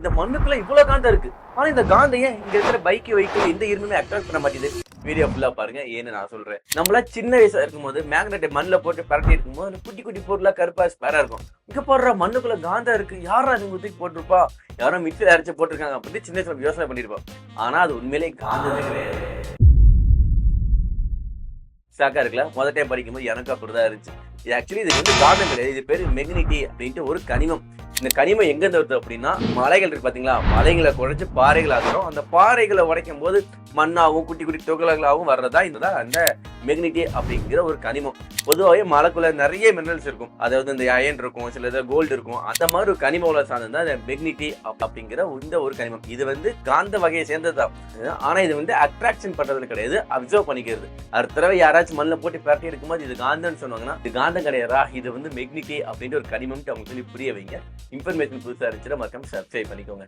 இந்த மண்ணுக்குள்ள இவ்வளவு காந்தம் இருக்கு. ஆனா இந்த காந்தம் ஏன் இங்க இருக்கிற பைக் வெஹிக்கிள் எந்த இருந்துமே அட்ராக்ட் பண்ண மாட்டேங்குது? வீடியோ ஃபுல்லா பாருங்க ஏன்னு நான் சொல்றேன். நம்மள சின்ன வயசா இருக்கும்போது மேக்னெட்டை மண்ணில் போட்டு பரட்டி இருக்கும்போது அந்த குட்டி குட்டி பொருளா கருப்பா ஸ்பேரா இருக்கும். இங்க போடுற மண்ணுக்குள்ள காந்தம் இருக்கு, யாரா அது தூக்கி போட்டிருப்பா, யாரோ மிக்சியில் அரைச்சு போட்டிருக்காங்க அப்படின்னு சின்ன வயசுல யோசனை பண்ணிருப்போம். ஆனா அது உண்மையிலே காந்தமே கிடையாது. ஷாக்கா இருக்குல்ல? முதல் டைம் படிக்கும்போது எனக்கு அப்படிதான் இருந்துச்சு. இது ஆக்சுவலி இது வந்து காந்தம் கிடையாது, இது பேரு மெக்னிட்டி அப்படின்ட்டு ஒரு கனிமம். இந்த கனிமம் எங்க இருந்து வருது அப்படின்னா, மலைகள் இருக்கு பாத்தீங்களா, மலைகளை குறைச்சு பாறைகள் ஆகிறோம். அந்த பாறைகளை உடைக்கும் போது மண்ணாகவும் குட்டி குட்டி துகள்களாகவும் வர்றதா இந்த அந்த மெக்னிட்டி அப்படிங்கிற ஒரு கனிமம். பொதுவாகவே மலைக்குள்ள நிறைய மினரல்ஸ் இருக்கும், அதாவது இந்த அயன் இருக்கும், சில இதில் கோல்டு இருக்கும். அந்த மாதிரி ஒரு கனிம உலக சார்ந்தது இந்த மெக்னிட்டி அப்படிங்கிற இந்த ஒரு கனிமம். இது வந்து காந்த வகையை சேர்ந்தது தான். ஆனா இது வந்து அட்ராக்ஷன் பண்றது கிடையாது, அப்சர்வ் பண்ணிக்கிறது. அடுத்த தடவை யாராச்சும் மண்ணில் போட்டு பரட்டி இருக்கும்போது இது காந்தம்னு சொன்னாங்கன்னா, இது காந்தம் கிடையாதா, இது வந்து மெக்னிட்டி அப்படின்ற ஒரு கனிமம் அவங்க சொல்லி புரிய வைங்க. இன்ஃபர்மேஷன் புதுசாக இருந்துச்சுன்னா மறக்காம சப்ஸ்கிரைப் பண்ணிக்கோங்க.